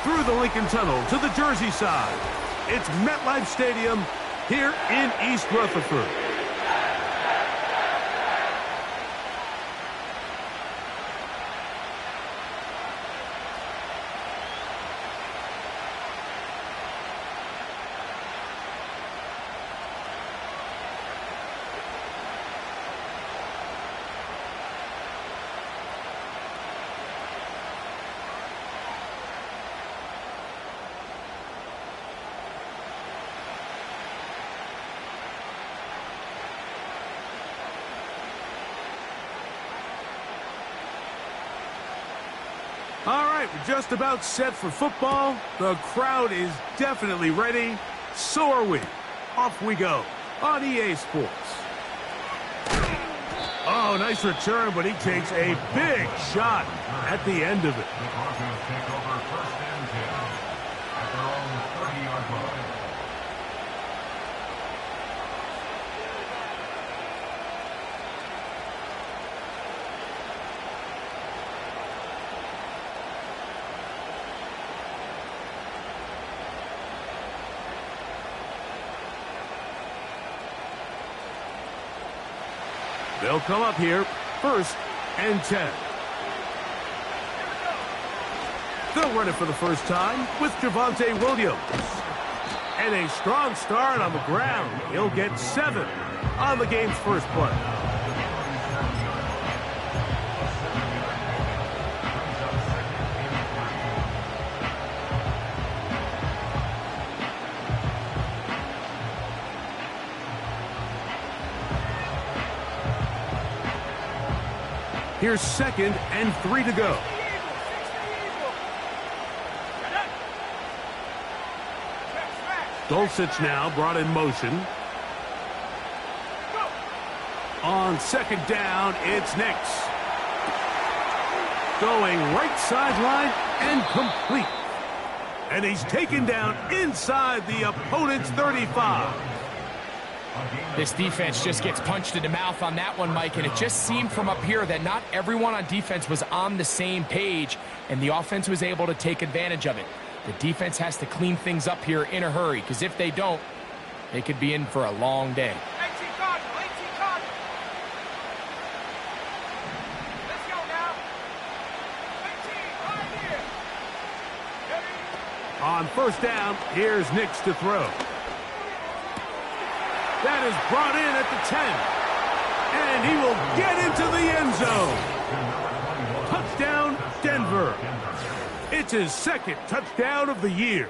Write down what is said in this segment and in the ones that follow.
through the Lincoln Tunnel to the Jersey side. It's MetLife Stadium here in East Rutherford. All right, we're just about set for football. The crowd is definitely ready. So are we. Off we go on EA Sports. Oh, nice return, but he takes a big shot at the end of it. The Broncos take over 1st and 10 at their own 30-yard line. They'll come up here, 1st and 10. They'll run it for the first time with Javonte Williams. And a strong start on the ground. He'll get 7 on the game's first play. Here's 2nd and 3 to go. Dulcich now brought in motion. On 2nd down, it's Nix. Going right sideline and complete. And he's taken down inside the opponent's 35. This defense just gets punched in the mouth on that one, Mike, and it just seemed from up here that not everyone on defense was on the same page, and the offense was able to take advantage of it. The defense has to clean things up here in a hurry, because if they don't, they could be in for a long day. Let's go now. 18, right here. On 1st down, here's Nix to throw. That is brought in at the 10. And he will get into the end zone. Touchdown, Denver. It's his 2nd touchdown of the year.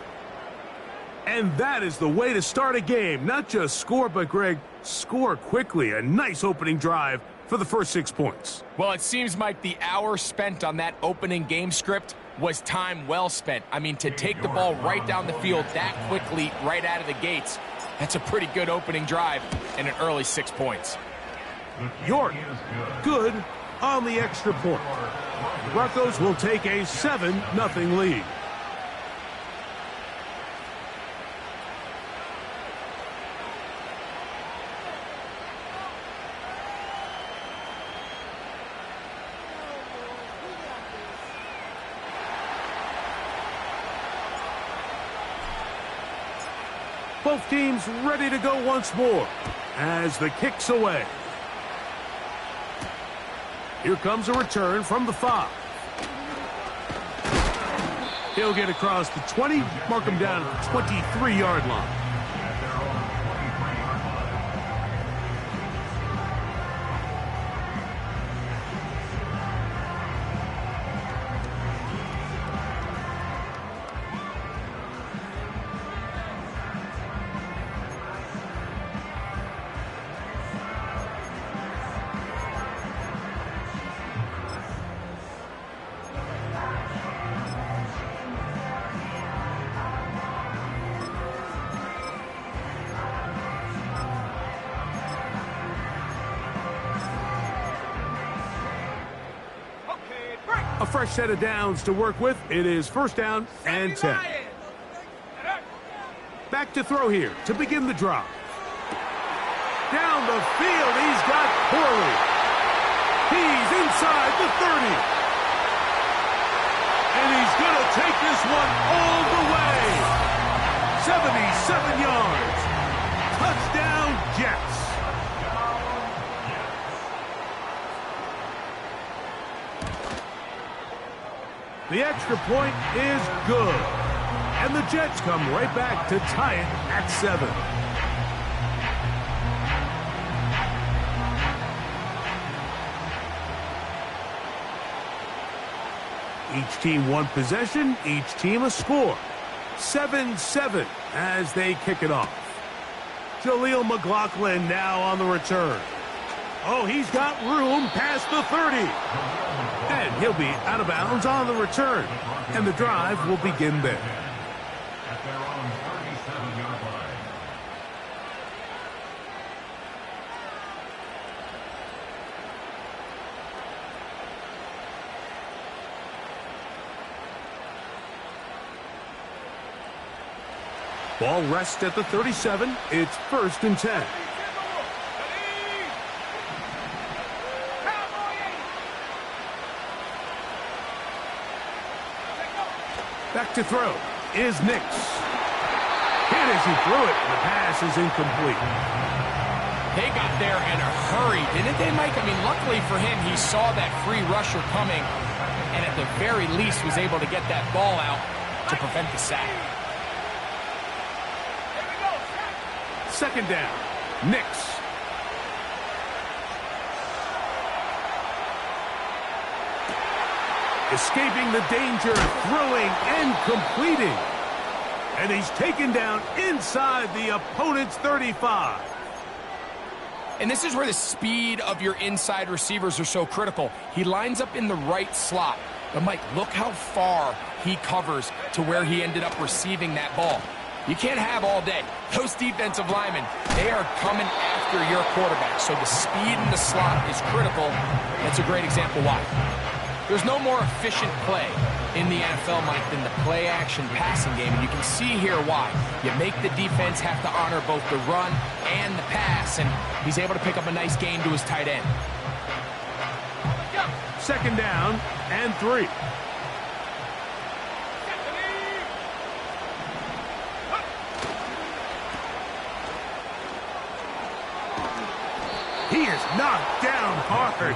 And that is the way to start a game. Not just score, but, Greg, score quickly. A nice opening drive for the first 6 points. Well, it seems, Mike, the hour spent on that opening game script was time well spent. I mean, to take the ball right down the field that quickly right out of the gates, that's a pretty good opening drive and an early 6 points. York, good on the extra point. The Broncos will take a 7-0 lead. Both teams ready to go once more as the kick's away. Here comes a return from the 5. He'll get across the 20, mark him down at the 23-yard line. A fresh set of downs to work with. It is 1st down and 10. Back to throw here to begin the drive. Down the field, he's got Corley. He's inside the 30. And he's going to take this one all The extra point is good. And the Jets come right back to tie it at 7. Each team one possession, each team a score. 7-7 as they kick it off. Jaleel McLaughlin now on the return. Oh, he's got room past the 30. And he'll be out of bounds on the return. And the drive will begin there. At their own 37-yard line. Ball rests at the 37. It's 1st and 10. Back to throw is Nix. Hit as he threw it. The pass is incomplete. They got there in a hurry, didn't they, Mike? I mean, luckily for him, he saw that free rusher coming and at the very least was able to get that ball out to prevent the sack. 2nd down. Nix. Escaping the danger, throwing and completing. And he's taken down inside the opponent's 35. And this is where the speed of your inside receivers are so critical. He lines up in the right slot. But, Mike, look how far he covers to where he ended up receiving that ball. You can't have all day. Those defensive linemen, they are coming after your quarterback. So the speed in the slot is critical. That's a great example why. There's no more efficient play in the NFL, Mike, than the play-action passing game. And you can see here why. You make the defense have to honor both the run and the pass. And he's able to pick up a nice gain to his tight end. 2nd down and 3. He is knocked down hard.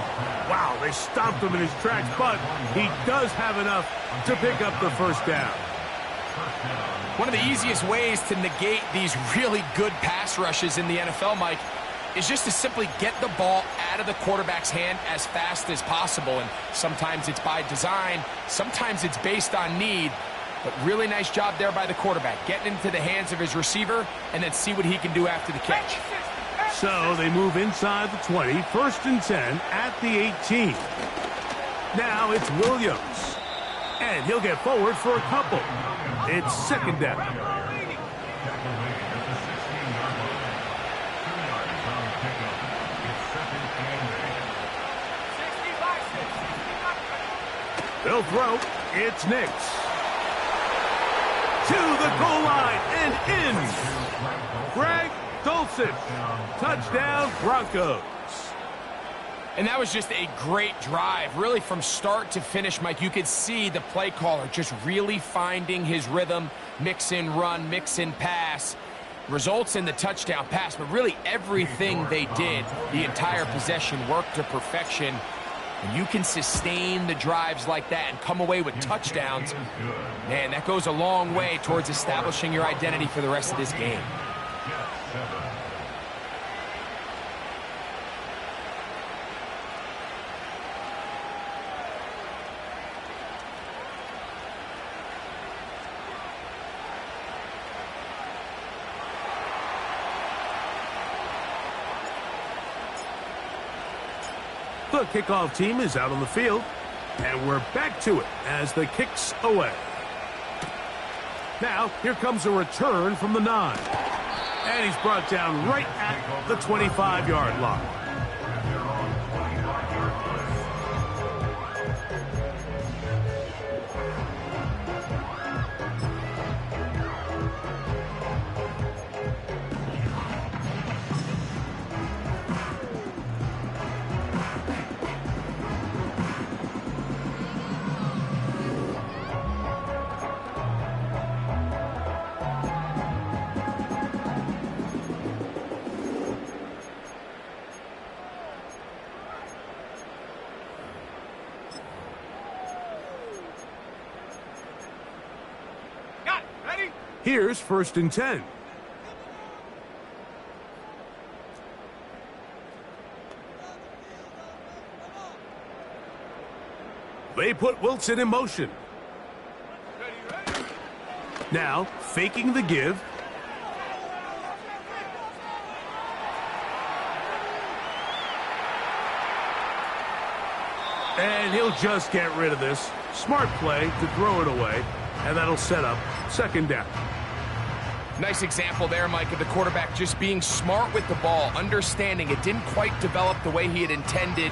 Wow, they stopped him in his tracks, but he does have enough to pick up the 1st down. One of the easiest ways to negate these really good pass rushes in the NFL, Mike, is just to simply get the ball out of the quarterback's hand as fast as possible. And sometimes it's by design, sometimes it's based on need. But really nice job there by the quarterback, getting into the hands of his receiver and then see what he can do after the catch. So they move inside the 20, 1st and 10 at the 18. Now it's Williams. And he'll get forward for a couple. It's 2nd down. They'll throw. It's Nix. To the goal line and in. Greg Dulcich. Touchdown, Broncos. And that was just a great drive, really from start to finish, Mike. You could see the play caller just really finding his rhythm, mix in run, mix in pass. Results in the touchdown pass, but really everything they did, the entire possession, worked to perfection. And you can sustain the drives like that and come away with touchdowns. Man, that goes a long way towards establishing your identity for the rest of this game. The kickoff team is out on the field, and we're back to it as the kick's away. Now, here comes a return from the 9. And he's brought down right at the 25-yard line. Here's 1st and 10. They put Wilson in motion. Now, faking the give. And he'll just get rid of this. Smart play to throw it away, and that'll set up 2nd down. Nice example there, Mike, of the quarterback just being smart with the ball, understanding it didn't quite develop the way he had intended.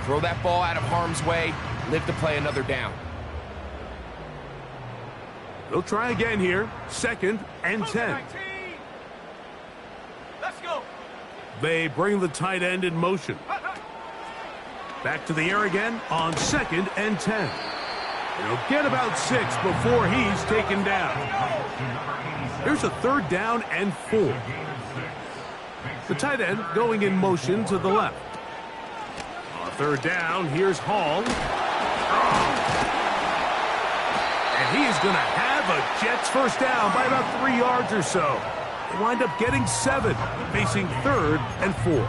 Throw that ball out of harm's way, live to play another down. They'll try again here. 2nd and 10. Let's go. They bring the tight end in motion. Back to the air again on 2nd and 10. He'll get about 6 before he's taken down. Here's a 3rd down and 4. The tight end going in motion to the left. On 3rd down, here's Hall. And he is going to have a Jets 1st down by about 3 yards or so. They wind up getting 7, facing 3rd and 4.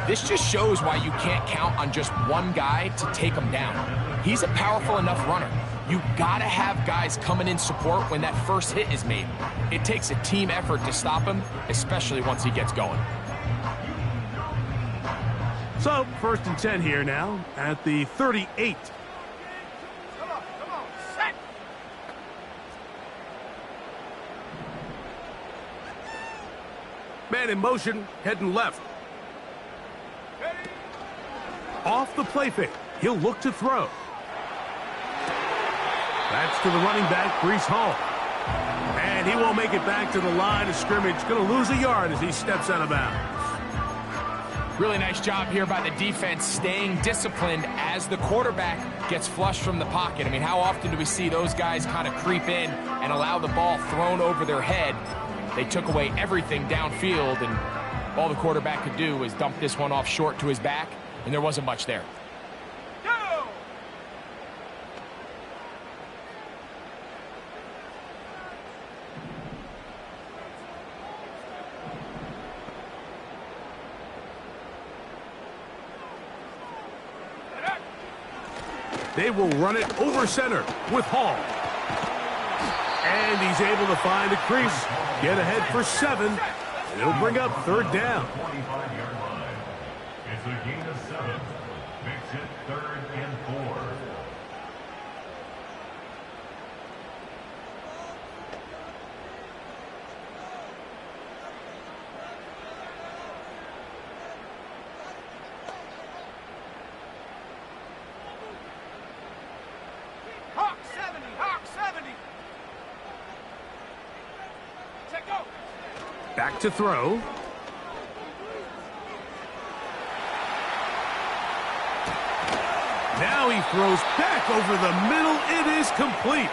This just shows why you can't count on just one guy to take him down. He's a powerful enough runner. You gotta have guys coming in support when that first hit is made. It takes a team effort to stop him, especially once he gets going. So, 1st and 10 here now at the 38. Come on, set. Man in motion, heading left. Off the play fake. He'll look to throw. That's to the running back, Breece Hall. And he won't make it back to the line of scrimmage. Going to lose a yard as he steps out of bounds. Really nice job here by the defense, staying disciplined as the quarterback gets flushed from the pocket. I mean, how often do we see those guys kind of creep in and allow the ball thrown over their head? They took away everything downfield, and all the quarterback could do was dump this one off short to his back, and there wasn't much there. Go! They will run it over center with Hall. And he's able to find a crease, get ahead for 7, and it'll bring up 3rd down. 25-yard line. It's a gain of 7. Makes it 3rd and 4. Hawk 70, Hawk 70. Set, go. Back to throw. Now he throws back over the middle. It is complete.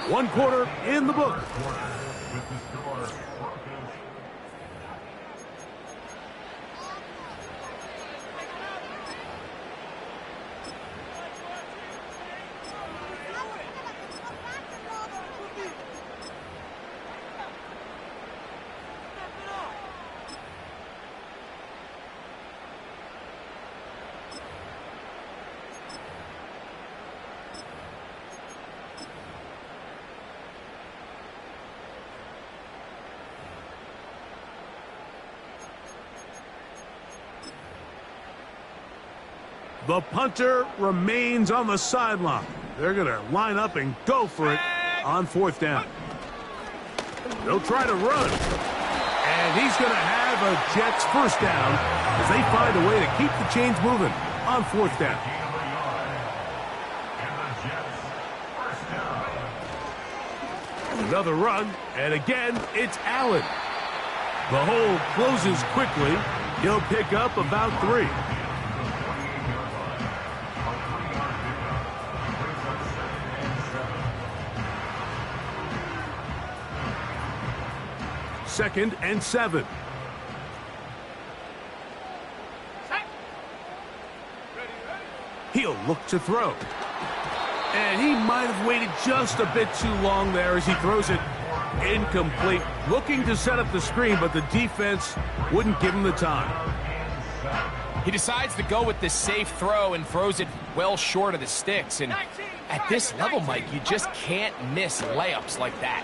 1 quarter in the book. With the score, Broncos. The punter remains on the sideline. They're going to line up and go for it on 4th down. They'll try to run. And he's going to have a Jets 1st down as they find a way to keep the chains moving on 4th down. Another run, and again, it's Allen. The hole closes quickly. He'll pick up about 3. Second and 7. Set. Ready, ready. He'll look to throw. And he might have waited just a bit too long there as he throws it incomplete. Looking to set up the screen, but the defense wouldn't give him the time. He decides to go with this safe throw and throws it well short of the sticks. And at this level, Mike, you just can't miss layups like that.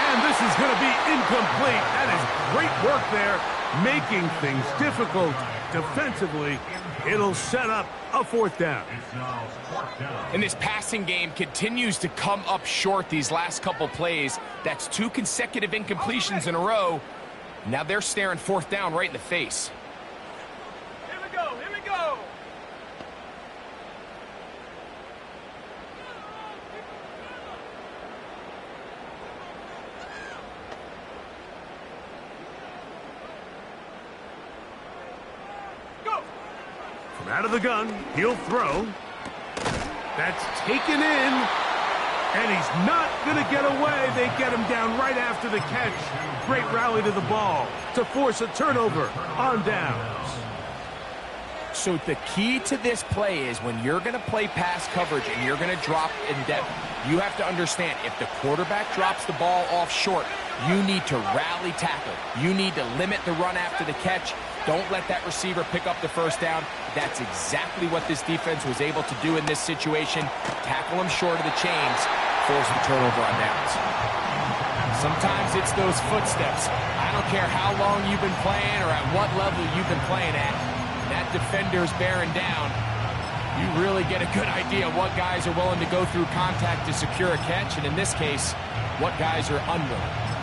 And this is going to be incomplete. That is great work there, making things difficult defensively. It'll set up a fourth down. And this passing game continues to come up short these last couple plays. That's 2 consecutive incompletions in a row. Now they're staring fourth down right in the face. Here we go, here we go. Go. From out of the gun, he'll throw. That's taken in. And he's not going to get away. They get him down right after the catch. Great rally to the ball to force a turnover on downs. So the key to this play is when you're going to play pass coverage and you're going to drop in depth, you have to understand if the quarterback drops the ball off short, you need to rally tackle. You need to limit the run after the catch. Don't let that receiver pick up the first down. That's exactly what this defense was able to do in this situation. Tackle him short of the chains, force the turnover on downs. Sometimes it's those footsteps. I don't care how long you've been playing or at what level you've been playing at. That defender's bearing down. You really get a good idea of what guys are willing to go through contact to secure a catch, and in this case, what guys are unwilling.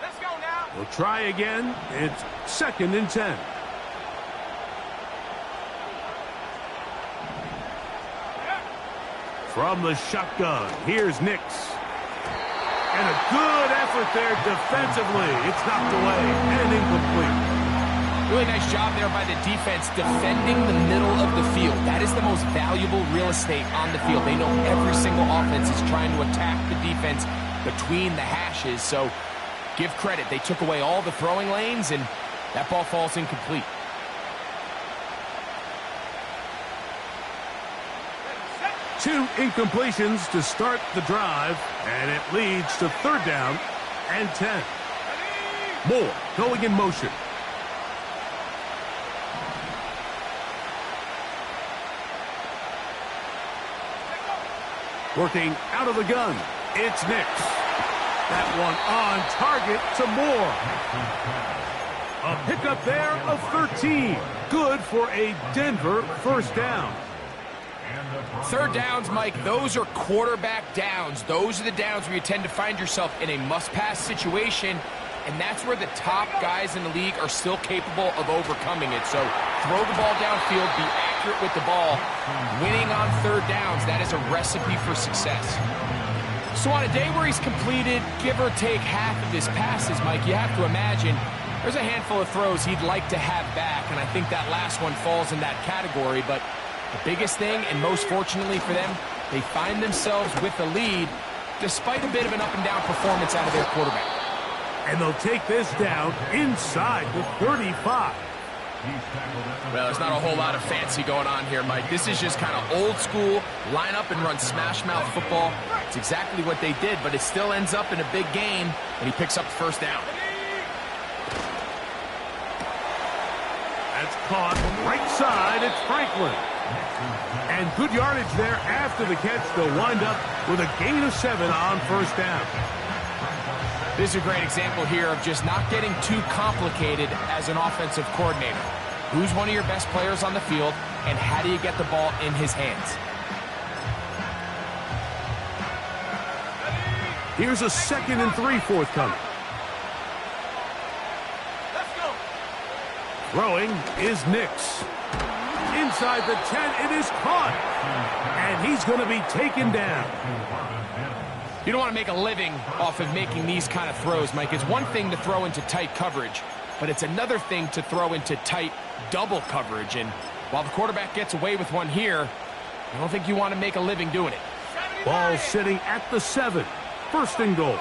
Let's go now. We'll try again. It's 2nd and 10. From the shotgun, here's Nix. And a good effort there defensively. It's knocked away and incomplete. Really nice job there by the defense defending the middle of the field. That is the most valuable real estate on the field. They know every single offense is trying to attack the defense between the hashes. So give credit. They took away all the throwing lanes, and that ball falls incomplete. Two incompletions to start the drive, and it leads to 3rd down and 10. Moore going in motion. Working out of the gun, it's Nix. That one on target to Moore. A pickup there of 13. Good for a Denver first down. 3rd downs, Mike, those are quarterback downs. Those are the downs where you tend to find yourself in a must-pass situation, and that's where the top guys in the league are still capable of overcoming it. So throw the ball downfield, be accurate with the ball. Winning on 3rd downs, that is a recipe for success. So on a day where he's completed, give or take half of his passes, Mike, you have to imagine there's a handful of throws he'd like to have back, and I think that last one falls in that category. But the biggest thing, and most fortunately for them, they find themselves with the lead despite a bit of an up-and-down performance out of their quarterback. And they'll take this down inside the 35. Well, there's not a whole lot of fancy going on here, Mike. This is just kind of old school, line up and run smash mouth football. It's exactly what they did, but it still ends up in a big game, and he picks up the first down. That's caught right side. It's Franklin. And good yardage there after the catch. They'll wind up with a gain of 7 on first down. This is a great example here of just not getting too complicated as an offensive coordinator. Who's one of your best players on the field, and how do you get the ball in his hands? Here's a 2nd and 3 forthcoming. Let's go. Throwing is Nix. Inside the 10, it is caught. And he's going to be taken down. You don't want to make a living off of making these kind of throws, Mike. It's one thing to throw into tight coverage, but it's another thing to throw into tight double coverage. And while the quarterback gets away with one here, I don't think you want to make a living doing it. Ball sitting at the 7. First and goal.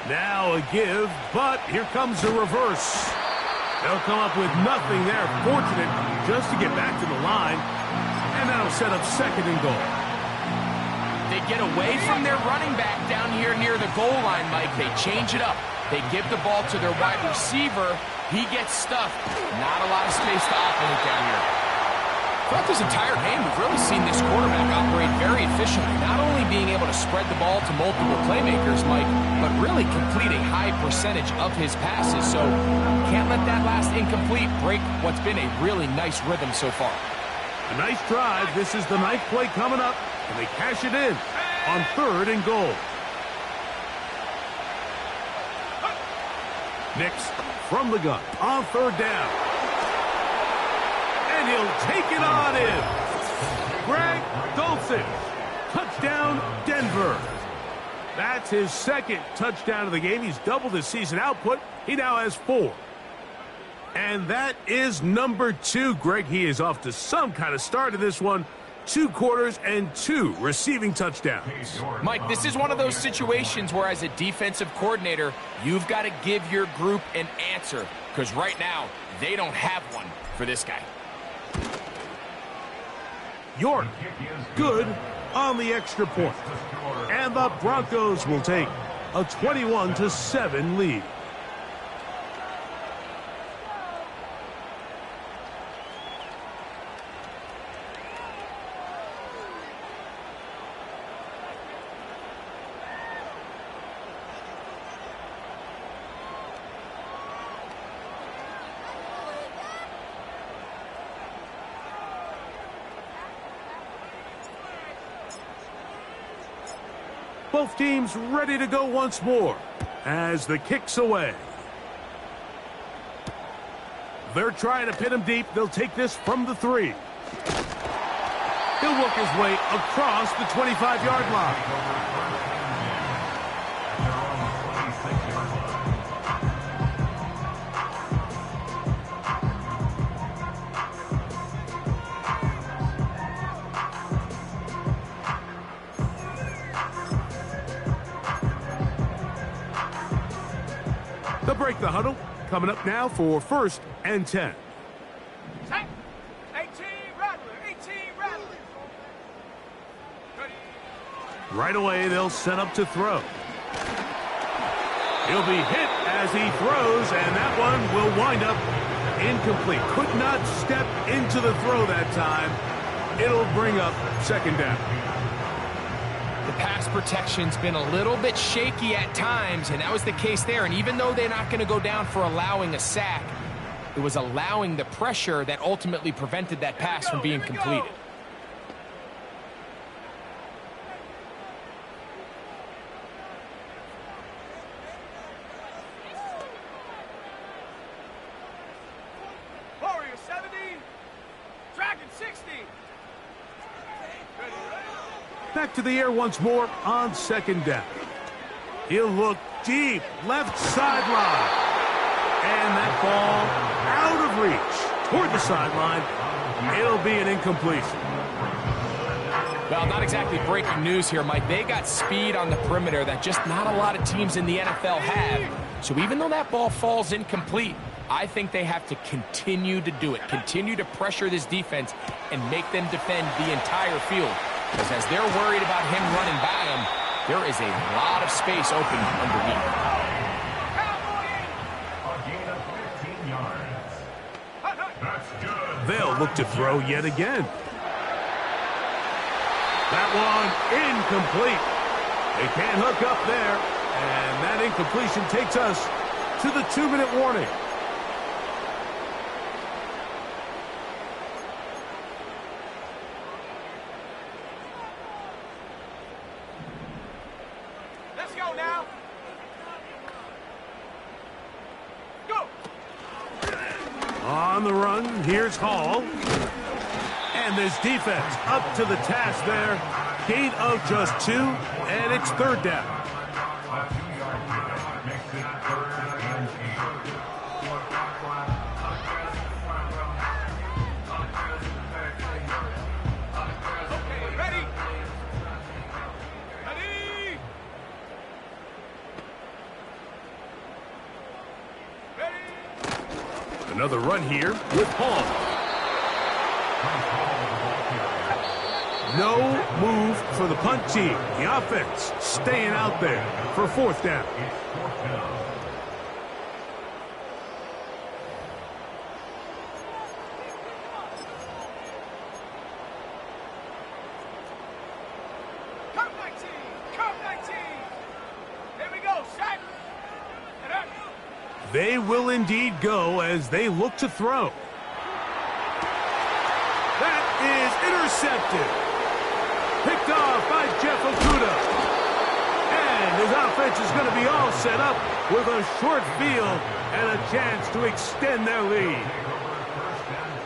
Now a give, but here comes the reverse. They'll come up with nothing there. Fortunate just to get back to the line. And that'll set up second and goal. They get away from their running back down here near the goal line, Mike. They change it up. They give the ball to their wide receiver. He gets stuffed. Not a lot of space to operate down here. Throughout this entire game, we've really seen this quarterback operate very efficiently, not only being able to spread the ball to multiple playmakers, Mike, but really complete a high percentage of his passes. So can't let that last incomplete break what's been a really nice rhythm so far. A nice drive. This is the 9th play coming up, and they cash it in on 3rd and goal. Nix from the gun on 3rd down. And he'll take it on in. Greg Dulcich. Touchdown, Denver. That's his 2nd touchdown of the game. He's doubled his season output. He now has 4. And that is number 2, Greg. He is off to some kind of start in this one. 2 quarters and 2 receiving touchdowns. Mike, this is one of those situations where as a defensive coordinator, you've got to give your group an answer. Because right now, they don't have one for this guy. York, good on the extra point. And the Broncos will take a 21-7 lead. Both teams ready to go once more as the kick's away. They're trying to pin him deep. They'll take this from the 3. He'll work his way across the 25-yard line. They'll break the huddle. Coming up now for 1st and 10. 18 Rattler, 18 Rattler. Right away, they'll set up to throw. He'll be hit as he throws, and that one will wind up incomplete. Could not step into the throw that time. It'll bring up 2nd down. The pass protection's been a little bit shaky at times, and that was the case there. And even though they're not going to go down for allowing a sack, it was allowing the pressure that ultimately prevented that pass from being completed. Warrior 70, Dragon 60. Back to the air once more on 2nd down. He'll look deep, left sideline. And that ball out of reach toward the sideline. It'll be an incompletion. Well, not exactly breaking news here, Mike. They got speed on the perimeter that just not a lot of teams in the NFL have. So even though that ball falls incomplete, I think they have to continue to do it. Continue to pressure this defense and make them defend the entire field. Because as they're worried about him running by them, there is a lot of space open underneath. A gain of 15 yards. That's good. They'll look to throw yet again. That one incomplete. They can't hook up there. And that incompletion takes us to the 2-minute warning. Let's go now. Go. On the run, here's Hall. And this defense up to the task there. gain of just 2, and it's third down. A 2-yard pickup makes it 3rd and Okay, ready? Ready? Ready? Another run here with Hall. No move for the punt team. The offense staying out there for fourth down. It's 4th down. Come 19! Come 19! Here we go, sack! And up. They will indeed go as they look to throw. That is intercepted. Picked off by Jeff Okuda. And his offense is going to be all set up with a short field and a chance to extend their lead.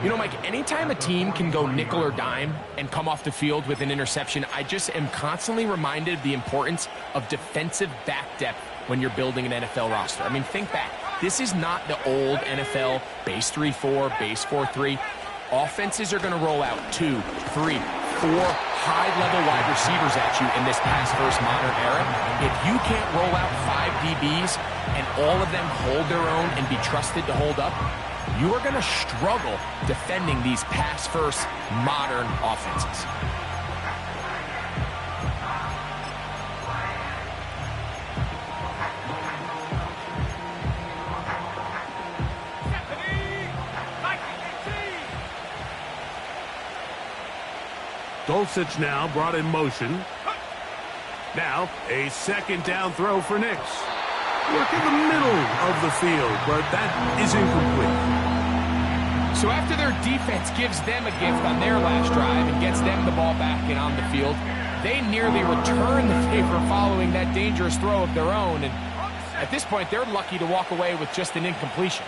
You know, Mike, anytime a team can go nickel or dime and come off the field with an interception, I just am constantly reminded of the importance of defensive back depth when you're building an NFL roster. I mean, think back. This is not the old NFL base 3-4, base 4-3. Offenses are going to roll out 2, 3, 4 high-level wide receivers at you in this pass-first modern era. If you can't roll out 5 DBs and all of them hold their own and be trusted to hold up, you are going to struggle defending these pass-first modern offenses. Dulcich now brought in motion. Now, a second down throw for Nix. Work in the middle of the field, but that is incomplete. So after their defense gives them a gift on their last drive and gets them the ball back and on the field, they nearly return the favor following that dangerous throw of their own. And at this point, they're lucky to walk away with just an incompletion.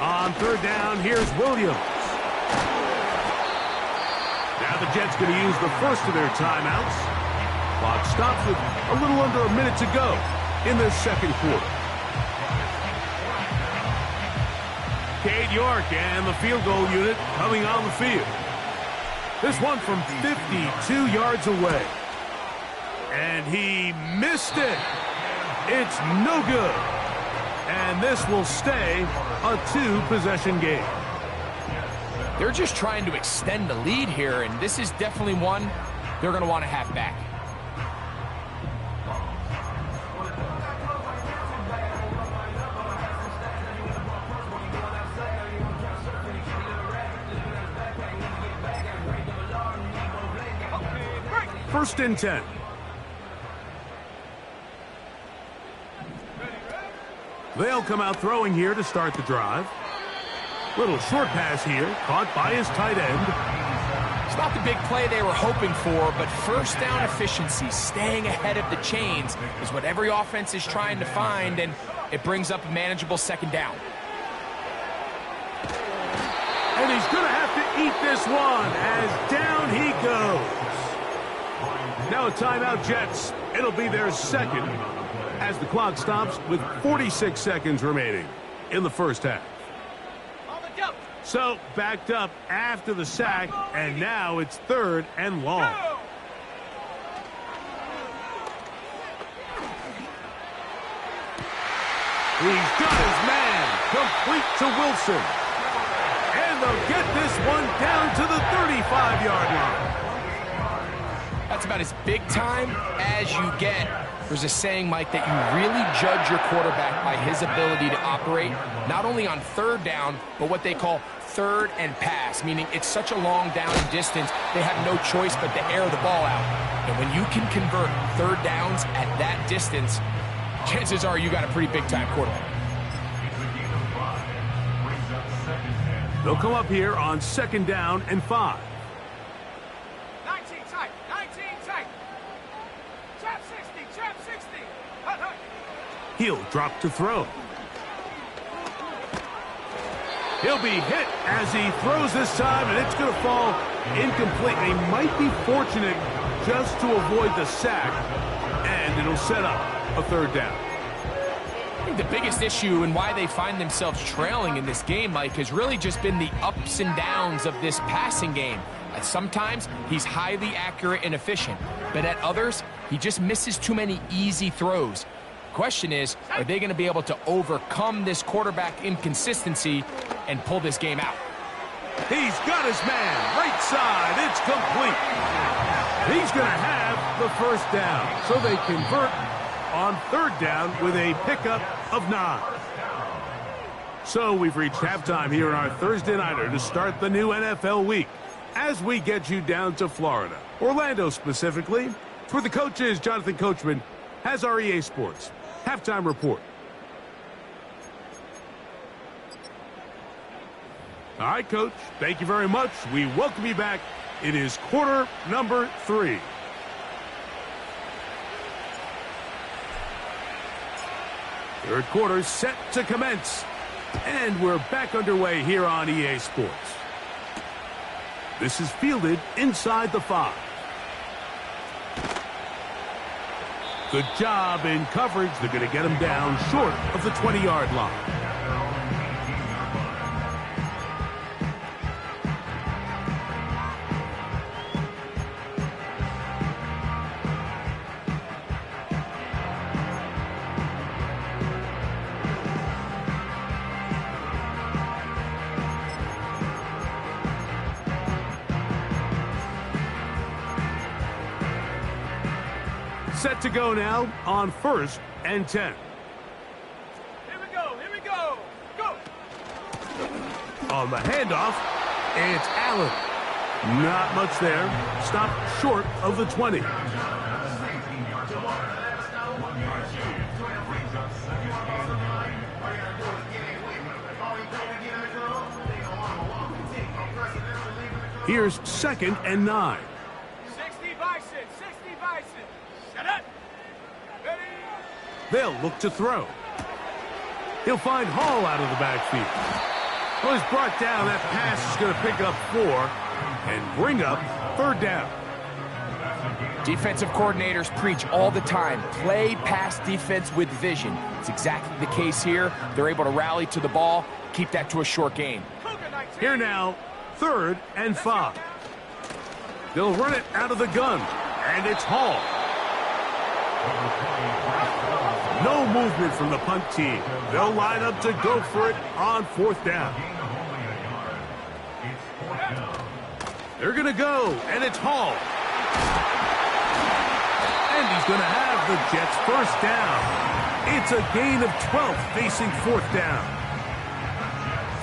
On third down, here's Williams. Now the Jets going to use the first of their timeouts. Clock stops with a little under a minute to go in the second quarter. Cade York and the field goal unit coming on the field. This one from 52 yards away. And he missed it. It's no good. And this will stay a 2-possession game. They're just trying to extend the lead here, and this is definitely one they're going to want to have back. First and 10. They'll come out throwing here to start the drive. Little short pass here, caught by his tight end. It's not the big play they were hoping for, but first down efficiency, staying ahead of the chains, is what every offense is trying to find, and it brings up a manageable second down. And he's going to have to eat this one as down he goes. Now a timeout, Jets. It'll be their second as the clock stops with 46 seconds remaining in the first half. So, backed up after the sack, and now it's third and long. He's got his man, complete to Wilson. And they'll get this one down to the 35-yard line. That's about as big time as you get. There's a saying, Mike, that you really judge your quarterback by his ability to operate not only on third down, but what they call third and pass, meaning it's such a long down and distance, they have no choice but to air the ball out. And when you can convert third downs at that distance, chances are you got a pretty big-time quarterback. They'll come up here on second down and 5. 19 tight, 19 tight. Trap 60, trap 60. Hut, hut. He'll drop to throw. He'll be hit as he throws this time, and it's going to fall incomplete. They might be fortunate just to avoid the sack, and it'll set up a third down. I think the biggest issue and why they find themselves trailing in this game, Mike, has really just been the ups and downs of this passing game. Sometimes he's highly accurate and efficient, but at others, he just misses too many easy throws. Question is, are they going to be able to overcome this quarterback inconsistency and pull this game out? He's got his man, right side, it's complete. He's going to have the first down, so they convert on third down with a pickup of 9. So we've reached halftime here in our Thursday Nighter to start the new NFL week as we get you down to Florida, Orlando specifically. For the coaches, Jonathan Coachman has our EA Sports Halftime Report. All right, Coach, thank you very much. We welcome you back. It is quarter number 3. Third quarter set to commence. And we're back underway here on EA Sports. This is fielded inside the 5. Good job in coverage. They're going to get him down short of the 20-yard line. Set to go now on 1st and 10. Here we go, go! On the handoff, it's Allen. Not much there. Stopped short of the 20. Here's 2nd and 9. 60 Bison, 60 Bison. Shut up. Ready? They'll look to throw. He'll find Hall out of the backfield. Well, he's brought down. That pass is going to pick up 4 and bring up third down. Defensive coordinators preach all the time, play pass defense with vision. It's exactly the case here. They're able to rally to the ball, keep that to a short game. Here now, 3rd and 5. They'll run it out of the gun, and it's Hall. No movement from the punt team. They'll line up to go for it on 4th down. They're going to go, and it's Hall. And he's going to have the Jets first down. It's a gain of 12 facing 4th down.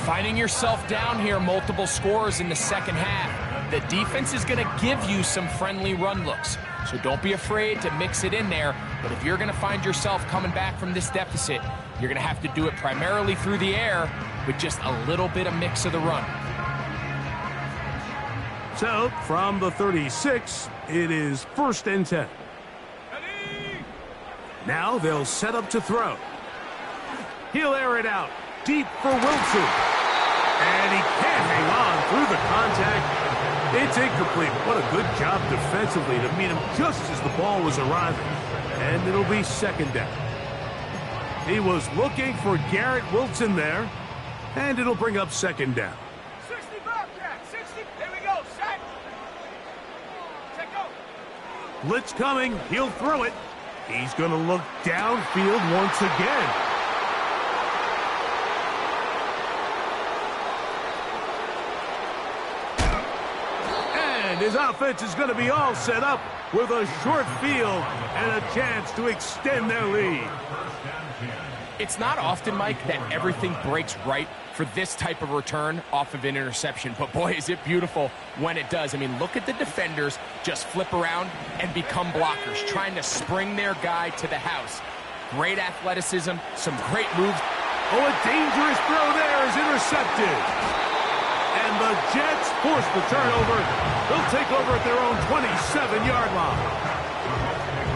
Finding yourself down here, multiple scores in the second half. The defense is going to give you some friendly run looks. So don't be afraid to mix it in there. But if you're going to find yourself coming back from this deficit, you're going to have to do it primarily through the air with just a little bit of mix of the run. So from the 36, it is 1st and 10. Now they'll set up to throw. He'll air it out deep for Wilson. And he can't hang on through the contact. It's incomplete. What a good job defensively to meet him just as the ball was arriving. And it'll be 2nd down. He was looking for Garrett Wilson there. And it'll bring up 2nd down. 60 Bobcat, 60. Here we go, set. Set go. Blitz coming. He'll throw it. He's going to look downfield once again. His offense is going to be all set up with a short field and a chance to extend their lead. It's not often, Mike, that everything breaks right for this type of return off of an interception. But, boy, is it beautiful when it does. I mean, look at the defenders just flip around and become blockers, trying to spring their guy to the house. Great athleticism, some great moves. Oh, a dangerous throw there is intercepted. And the Jets force the turnover. They'll take over at their own 27-yard line.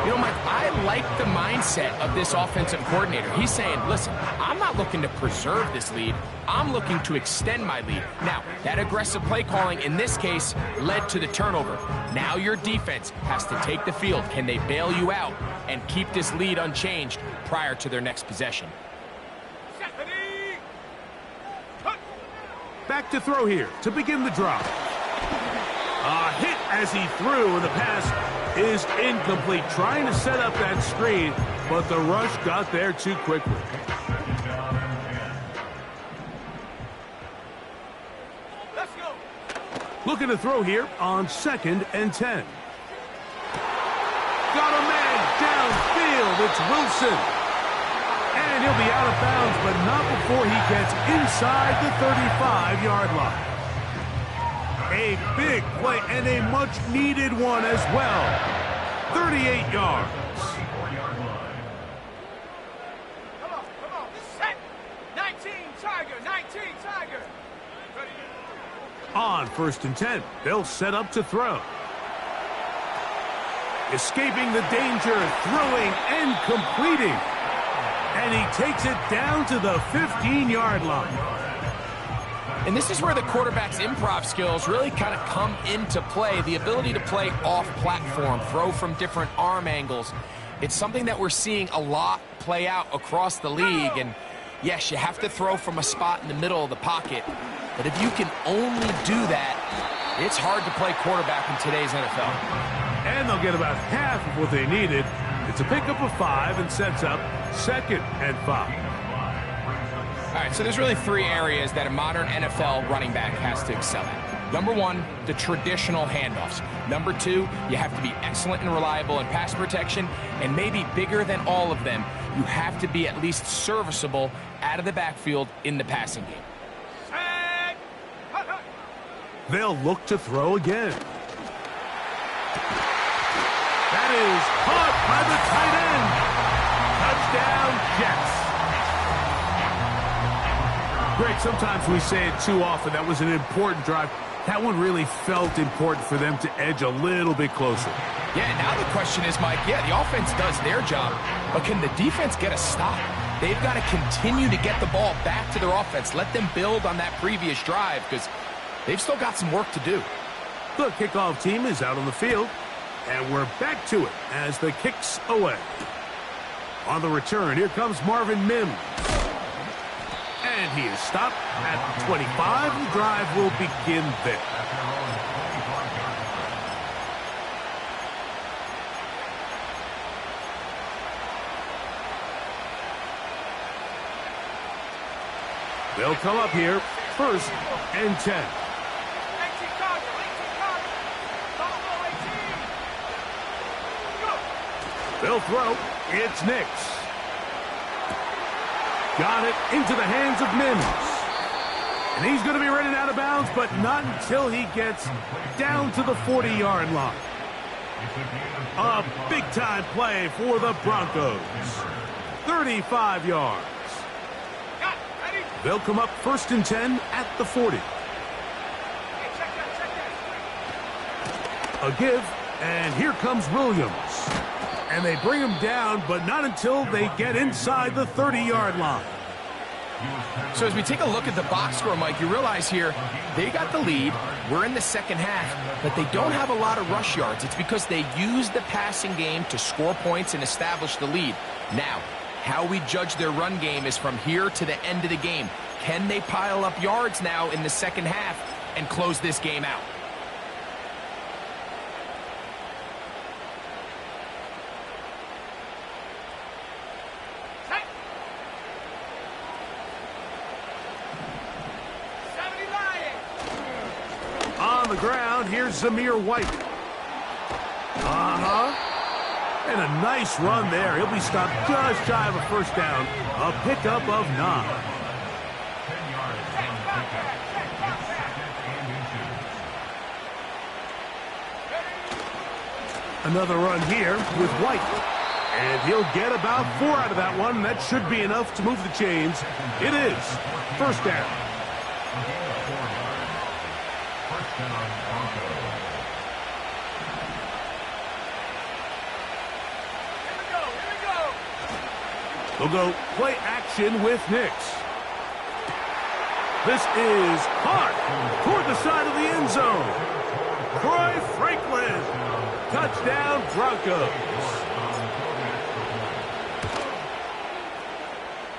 You know, Mike, I like the mindset mindset of this offensive coordinator. He's saying, listen, I'm not looking to preserve this lead. I'm looking to extend my lead. Now, that aggressive play calling in this case led to the turnover. Now your defense has to take the field. Can they bail you out and keep this lead unchanged prior to their next possession? Back to throw here to begin the drop. A hit as he threw, and the pass is incomplete. Trying to set up that screen, but the rush got there too quickly. Let's go. Looking to throw here on 2nd and 10. Got a man downfield. It's Wilson. And he'll be out of bounds, but not before he gets inside the 35-yard line. A big play and a much-needed one as well. 38 yards. Come on. Set. 19, Tiger. 19, Tiger. On 1st and 10, they'll set up to throw. Escaping the danger, throwing and completing. And he takes it down to the 15-yard line. And this is where the quarterback's improv skills really kind of come into play. The ability to play off-platform, throw from different arm angles. It's something that we're seeing a lot play out across the league. And yes, you have to throw from a spot in the middle of the pocket. But if you can only do that, it's hard to play quarterback in today's NFL. And they'll get about half of what they needed. It's a pickup of 5 and sets up 2nd and 5. All right, so there's really 3 areas that a modern NFL running back has to excel at. Number 1, the traditional handoffs. Number 2, you have to be excellent and reliable in pass protection. And maybe bigger than all of them, you have to be at least serviceable out of the backfield in the passing game. They'll look to throw again. That is caught by the tight end. Touchdown, Jets. Greg, sometimes we say it too often. That was an important drive. That one really felt important for them to edge a little bit closer. Yeah, now the question is, Mike, the offense does their job, but can the defense get a stop? They've got to continue to get the ball back to their offense. Let them build on that previous drive because they've still got some work to do. The kickoff team is out on the field, and we're back to it as the kick's away. On the return, here comes Marvin Mims. And he is stopped at 25. The drive will begin there. They'll come up here, 1st and 10. They'll throw. It's Nix. Got it into the hands of Mims. And he's going to be running out of bounds, but not until he gets down to the 40-yard line. A big-time play for the Broncos. 35 yards. They'll come up 1st and 10 at the 40. A give, and here comes Williams. And they bring him down, but not until they get inside the 30-yard line. So as we take a look at the box score, Mike, you realize here they got the lead. We're in the second half, but they don't have a lot of rush yards. It's because they use the passing game to score points and establish the lead. Now, how we judge their run game is from here to the end of the game. Can they pile up yards now in the second half and close this game out? On the ground, here's Zamir White. And a nice run there. He'll be stopped just shy of a 1st down. A pickup of 9. Another run here with White. And he'll get about 4 out of that one. That should be enough to move the chains. It is 1st down. We'll go play action with Nix. This is hot toward the side of the end zone. Troy Franklin. Touchdown, Broncos.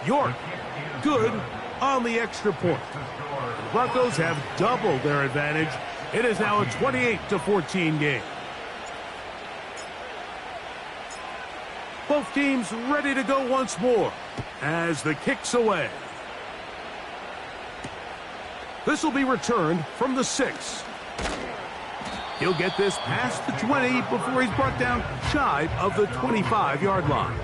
York, good on the extra point. The Broncos have doubled their advantage. It is now a 28-14 game. Both teams ready to go once more as the kick's away. This will be returned from the 6. He'll get this past the 20 before he's brought down shy of the 25-yard line.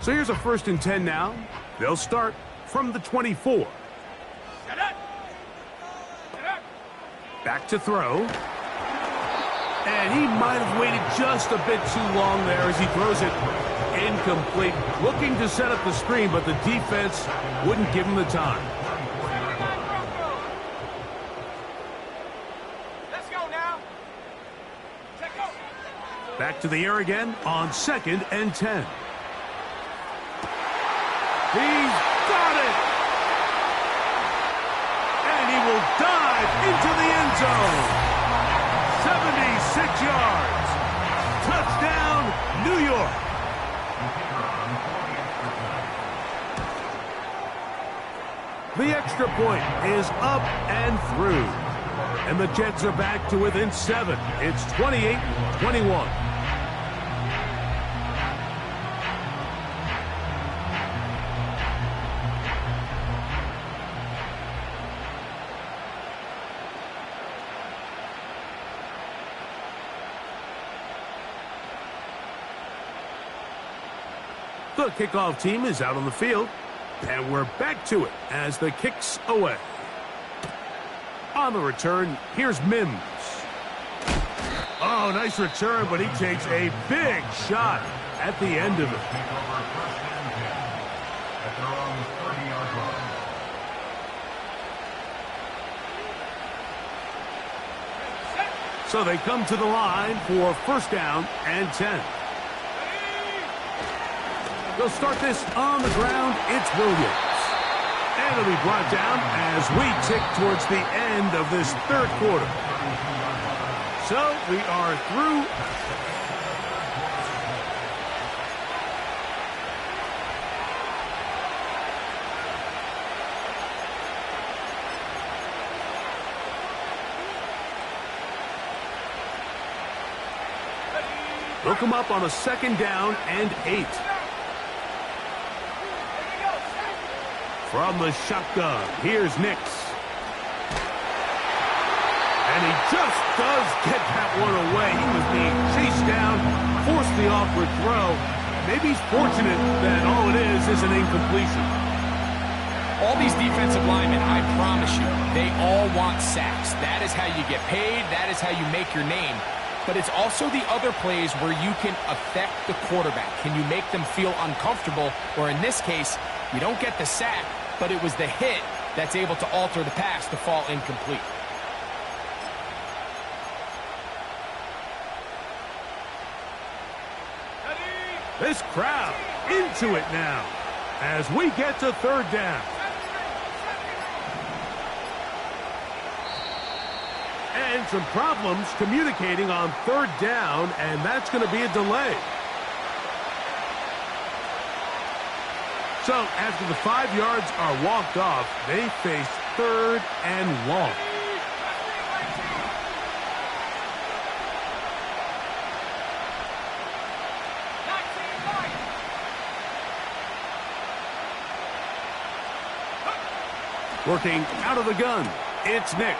So here's a 1st and 10 now. They'll start from the 24. Back to throw. And he might have waited just a bit too long there as he throws it incomplete. Looking to set up the screen, but the defense wouldn't give him the time. Let's go now. Back to the air again on 2nd and 10. He's got it! And he will dive into the end zone. 76 yards. Touchdown, New York. The extra point is up and through. And the Jets are back to within 7. It's 28-21. The kickoff team is out on the field, and we're back to it as the kick's away. On the return, here's Mims. Oh, nice return, but he takes a big shot at the end of it. So they come to the line for 1st down and 10. They'll start this on the ground. It's Williams. And it'll be brought down as we tick towards the end of this 3rd quarter. So we are through. They'll come up on a 2nd down and 8. From the shotgun, here's Nix. And he just does get that one away. He was being chased down, forced the awkward throw. Maybe he's fortunate that all it is an incompletion. All these defensive linemen, I promise you, they all want sacks. That is how you get paid. That is how you make your name. But it's also the other plays where you can affect the quarterback. Can you make them feel uncomfortable? Or in this case, you don't get the sack, but it was the hit that's able to alter the pass to fall incomplete. This crowd into it now as we get to 3rd down. And some problems communicating on 3rd down, and that's going to be a delay. So after the 5 yards are walked off, they face 3rd and long. Working out of the gun, it's Nix.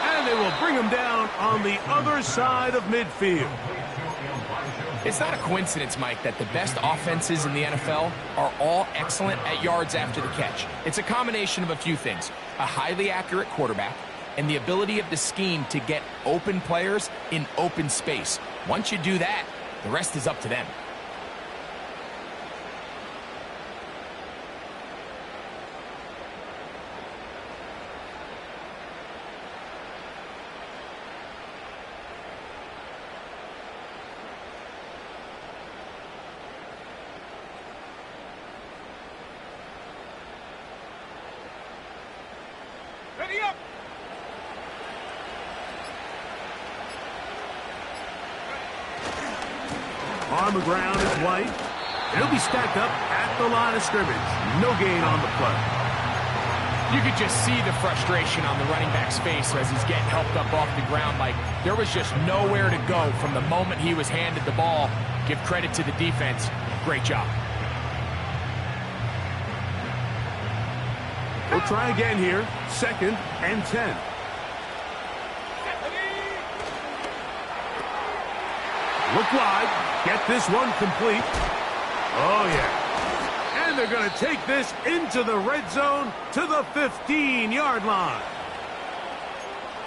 And they will bring him down on the other side of midfield. It's not a coincidence, Mike, that the best offenses in the NFL are all excellent at yards after the catch. It's a combination of a few things. A highly accurate quarterback and the ability of the scheme to get open players in open space. Once you do that, the rest is up to them. on the ground is White. He'll be stacked up at the line of scrimmage. No gain on the play. You could just see the frustration on the running back's face as he's getting helped up off the ground. Like, there was just nowhere to go from the moment he was handed the ball. Give credit to the defense. Great job. We'll try again here. 2nd and 10. Look wide. Get this one complete. Oh, yeah. And they're going to take this into the red zone to the 15-yard line.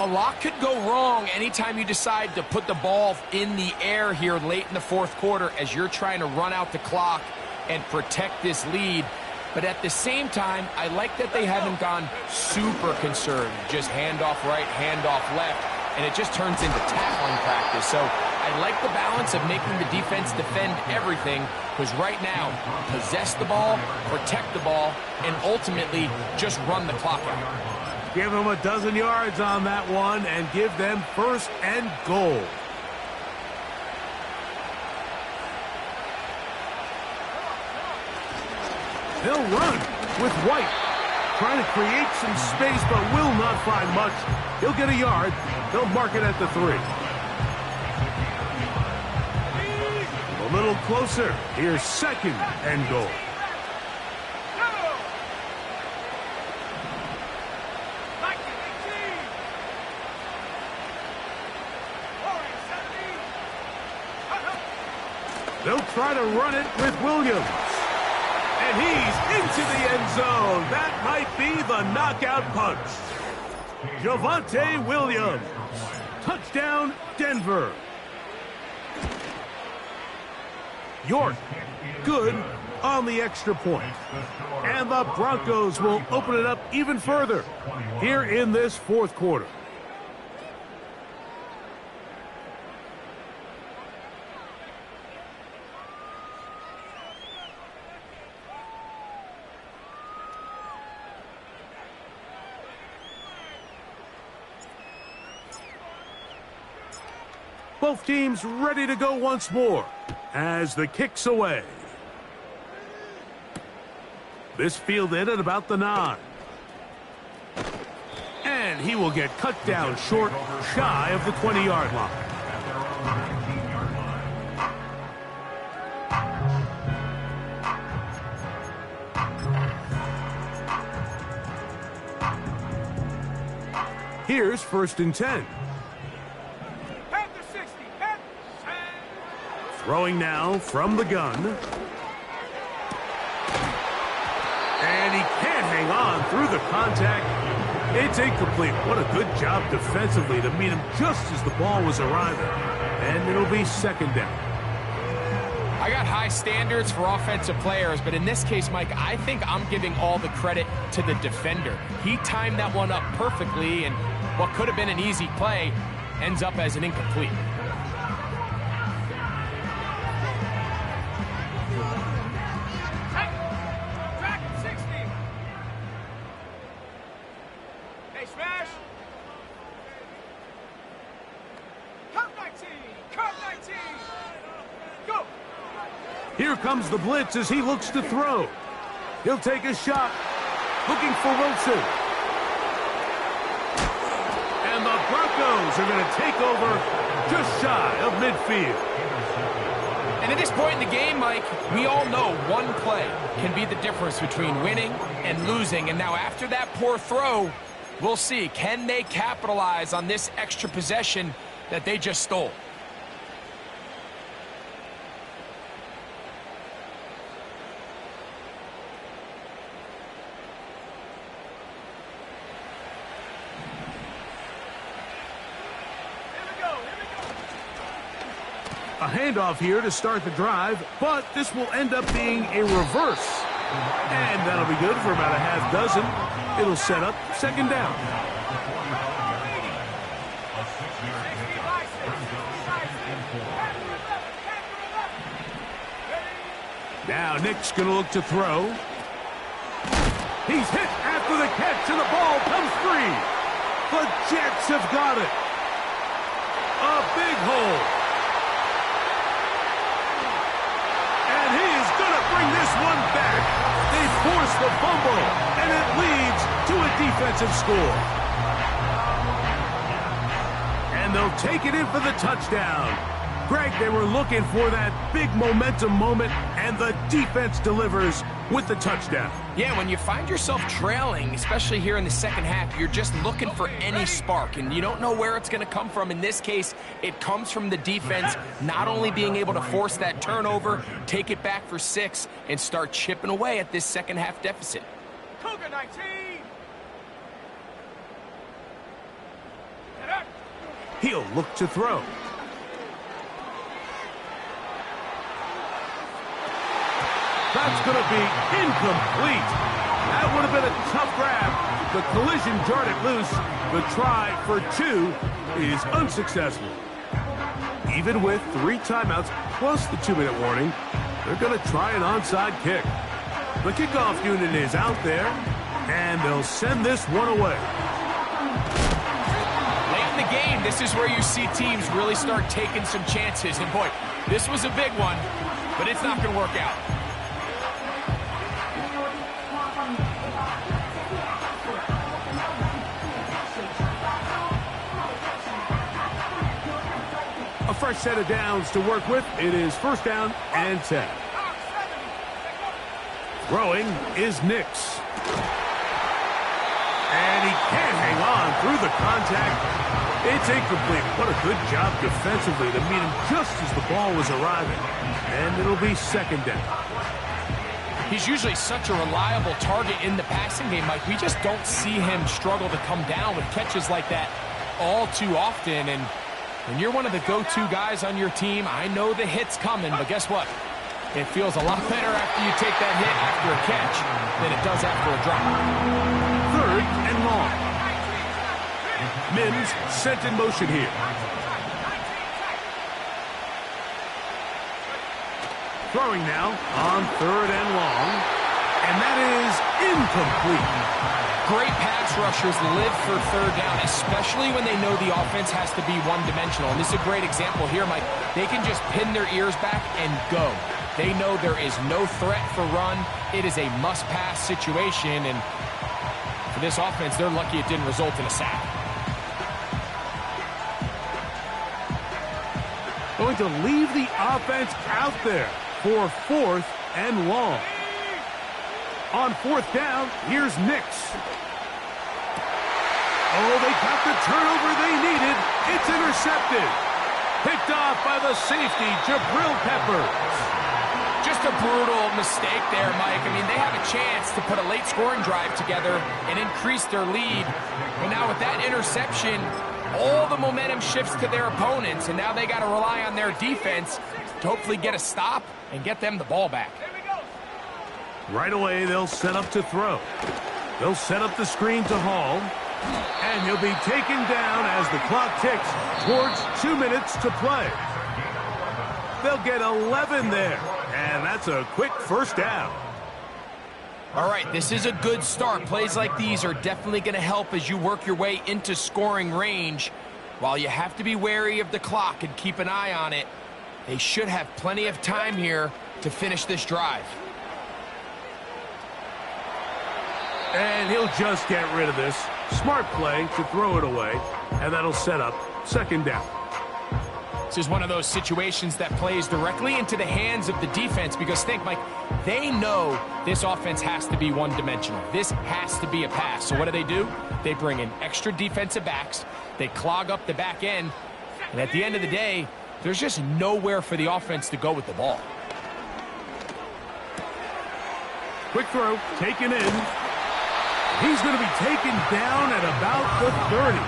A lot could go wrong anytime you decide to put the ball in the air here late in the fourth quarter as you're trying to run out the clock and protect this lead. But at the same time, I like that they haven't gone super conservative. Just handoff right, handoff left, and it just turns into tackling practice. So I like the balance of making the defense defend everything, because right now, possess the ball, protect the ball, and ultimately just run the clock out. Give them a dozen yards on that one and give them 1st and goal. They'll run with White, trying to create some space, but will not find much. He'll get a yard. They'll mark it at the 3. A little closer. Here's 2nd and goal. They'll try to run it with Williams. And he's into the end zone. That might be the knockout punch. Javonte Williams. Touchdown, Denver. York, good on the extra point. And the Broncos will open it up even further here in this fourth quarter. Both teams ready to go once more as the kick's away. This fielded at about the 9. And he will get cut down short, shy of the 20-yard line. Here's 1st and 10. Throwing now from the gun. And he can't hang on through the contact. It's incomplete. What a good job defensively to meet him just as the ball was arriving. And it'll be 2nd down. I got high standards for offensive players, but in this case, Mike, I think I'm giving all the credit to the defender. He timed that one up perfectly, and what could have been an easy play ends up as an incomplete. Here comes the blitz as he looks to throw. He'll take a shot, looking for Wilson. And the Broncos are going to take over just shy of midfield. And at this point in the game, Mike, we all know one play can be the difference between winning and losing. And now after that poor throw, we'll see, can they capitalize on this extra possession that they just stole? A handoff here to start the drive, but this will end up being a reverse. And that'll be good for about a half dozen. It'll set up 2nd down. Now Nick's going to look to throw. He's hit after the catch, and the ball comes free. The Jets have got it. A big hole. the fumble, and it leads to a defensive score. And they'll take it in for the touchdown. Greg, they were looking for that big momentum moment, and the defense delivers with the touchdown. Yeah, when you find yourself trailing, especially here in the second half, you're just looking for any spark, and you don't know where it's going to come from. In this case, it comes from the defense not only being able to force that turnover, take it back for 6, and start chipping away at this second half deficit. Cougar 19. He'll look to throw. That's going to be incomplete. That would have been a tough grab. The collision jarred it loose. The try for 2 is unsuccessful. Even with 3 timeouts plus the 2-minute warning, they're going to try an onside kick. The kickoff unit is out there, and they'll send this one away. Late in the game, this is where you see teams really start taking some chances. And boy, this was a big one, but it's not going to work out. A fresh set of downs to work with. It is 1st down and 10. Throwing is Nix. And he can't hang on through the contact. It's incomplete. What a good job defensively to meet him just as the ball was arriving. And it'll be 2nd down. He's usually such a reliable target in the passing game, Mike. We just don't see him struggle to come down with catches like that all too often. And when you're one of the go-to guys on your team, I know the hit's coming, but guess what? It feels a lot better after you take that hit after a catch than it does after a drop. 3rd and long. Mims sent in motion here. Throwing now on 3rd and long. And that is incomplete. Great pass rushers live for 3rd down, especially when they know the offense has to be one-dimensional. And this is a great example here, Mike. They can just pin their ears back and go. They know there is no threat for run. It is a must-pass situation, and for this offense, they're lucky it didn't result in a sack. Going to leave the offense out there for 4th and long. On 4th down, here's Nix. Oh, they got the turnover they needed. It's intercepted. Picked off by the safety, Jabril Peppers. Just a brutal mistake there, Mike. I mean, they have a chance to put a late scoring drive together and increase their lead. But now with that interception, all the momentum shifts to their opponents, and now they got to rely on their defense to hopefully get a stop and get them the ball back. Right away, they'll set up to throw. They'll set up the screen to Hall. And he'll be taken down as the clock ticks towards 2 minutes to play. They'll get 11 there. And that's a quick 1st down. All right, this is a good start. Plays like these are definitely going to help as you work your way into scoring range. While you have to be wary of the clock and keep an eye on it, they should have plenty of time here to finish this drive. And he'll just get rid of this. Smart play to throw it away. And that'll set up 2nd down. This is one of those situations that plays directly into the hands of the defense because think, Mike, they know this offense has to be one-dimensional. This has to be a pass. So what do? They bring in extra defensive backs. They clog up the back end. And at the end of the day, there's just nowhere for the offense to go with the ball. Quick throw, taken in. He's going to be taken down at about the 30.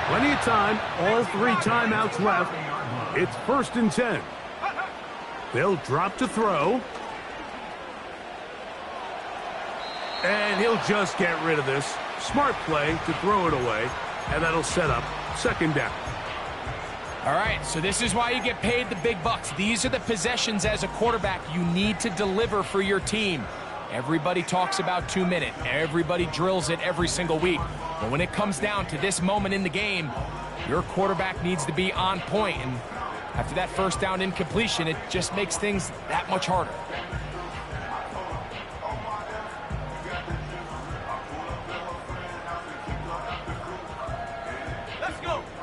Plenty of time, all 3 timeouts left. It's 1st and 10. They'll drop to throw. And he'll just get rid of this. Smart play to throw it away, and that'll set up 2nd down. All right, so this is why you get paid the big bucks. These are the possessions as a quarterback you need to deliver for your team. Everybody talks about 2 minutes. Everybody drills it every single week. But when it comes down to this moment in the game, your quarterback needs to be on point. And after that 1st down incompletion, it just makes things that much harder.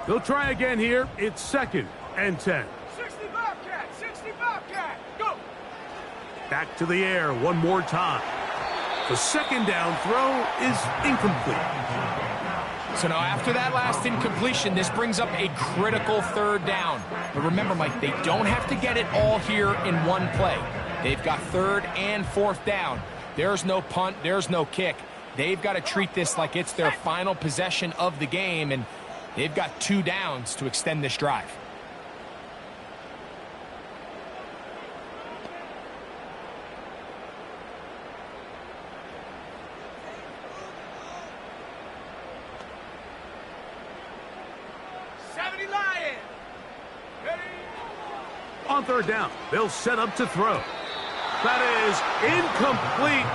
They'll try again here. It's 2nd and 10. 60 Bobcat, 60 Bobcat, go! Back to the air one more time. The second down throw is incomplete. So now after that last incompletion, this brings up a critical 3rd down. But remember, Mike, they don't have to get it all here in one play. They've got 3rd and 4th down. There's no punt, there's no kick. They've got to treat this like it's their final possession of the game, and they've got 2 downs to extend this drive. On 3rd down, they'll set up to throw. That is incomplete.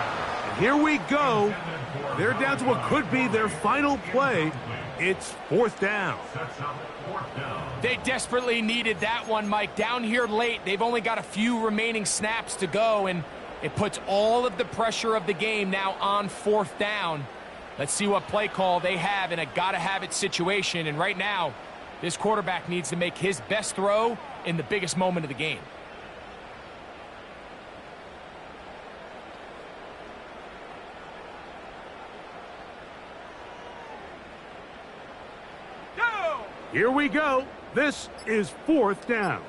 And here we go. They're down to what could be their final play. It's 4th down. They desperately needed that one, Mike. Down here late, they've only got a few remaining snaps to go, and it puts all of the pressure of the game now on 4th down. Let's see what play call they have in a gotta-have-it situation. And right now, this quarterback needs to make his best throw in the biggest moment of the game. Go! Here we go. This is 4th down.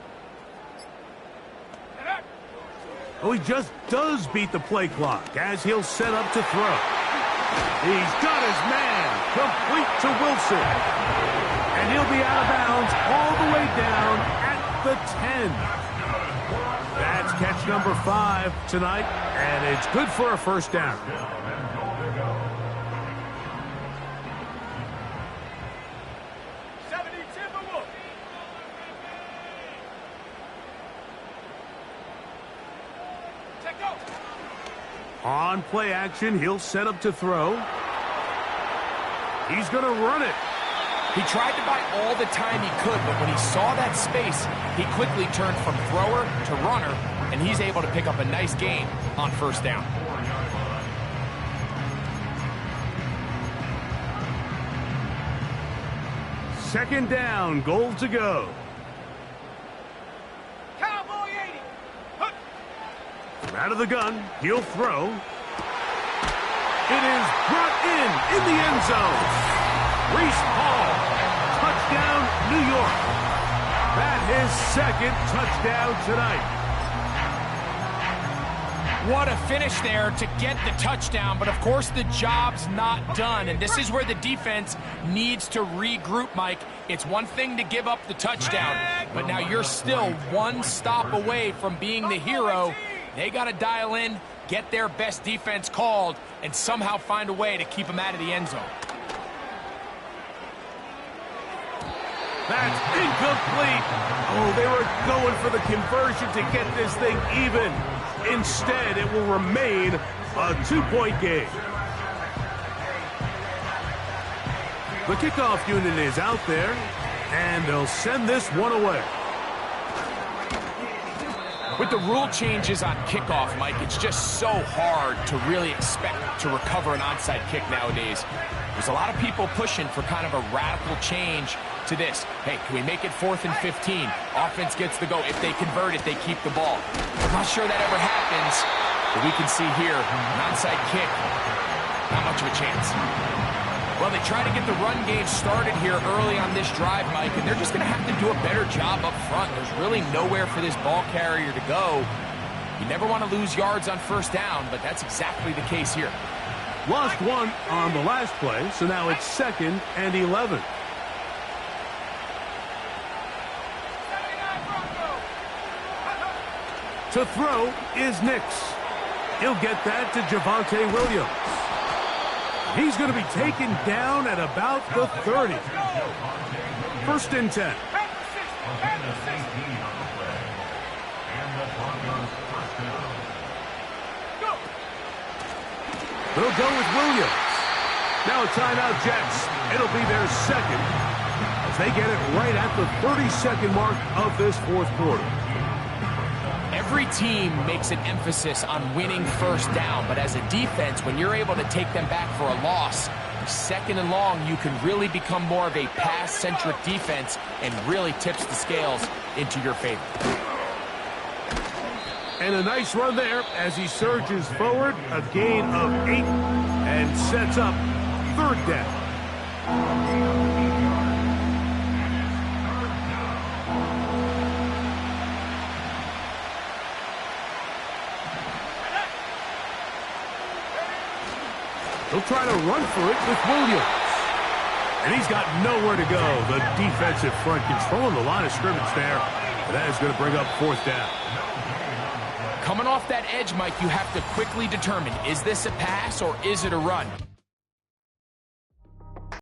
Oh, he just does beat the play clock as he'll set up to throw. He's got his man complete to Wilson. And he'll be out of bounds all the way down at the 10. That's catch number 5 tonight, and it's good for a 1st down. On play action, he'll set up to throw. He's going to run it. He tried to buy all the time he could, but when he saw that space, he quickly turned from thrower to runner, and he's able to pick up a nice gain on 1st down. Second down, goal to go. Cowboy 80. Hup. Out of the gun, he'll throw. It is brought in the end zone. Reese Hall, touchdown, New York. That's his 2nd touchdown tonight. What a finish there to get the touchdown, but of course the job's not done, and this is where the defense needs to regroup, Mike. It's one thing to give up the touchdown, but now you're still one stop away from being the hero. They got to dial in, get their best defense called, and somehow find a way to keep them out of the end zone. That's incomplete. Oh, they were going for the conversion to get this thing even. Instead, it will remain a 2-point game. The kickoff unit is out there, and they'll send this one away. With the rule changes on kickoff, Mike, it's just so hard to really expect to recover an onside kick nowadays. There's a lot of people pushing for kind of a radical change to this. Hey, can we make it 4th and 15? Offense gets the go. If they convert it, they keep the ball. I'm not sure that ever happens, but we can see here, an onside kick, not much of a chance. Well, they try to get the run game started here early on this drive, Mike, and they're just going to have to do a better job up front. There's really nowhere for this ball carrier to go. You never want to lose yards on 1st down, but that's exactly the case here. Lost one on the last play, so now it's 2nd and 11. To throw is Nix. He'll get that to Javonte Williams. He's going to be taken down at about the 30. 1st and 10. They'll go with Williams. Now a timeout, Jets. It'll be their 2nd as they get it right at the 30-second mark of this 4th quarter. Every team makes an emphasis on winning first down, but as a defense, when you're able to take them back for a loss, second and long, you can really become more of a pass-centric defense and really tips the scales into your favor. And a nice run there as he surges forward, a gain of 8, and sets up third down. He'll try to run for it with Williams. And he's got nowhere to go. The defensive front controlling the line of scrimmage there. And that is going to bring up fourth down. Coming off that edge, Mike, you have to quickly determine, is this a pass or is it a run?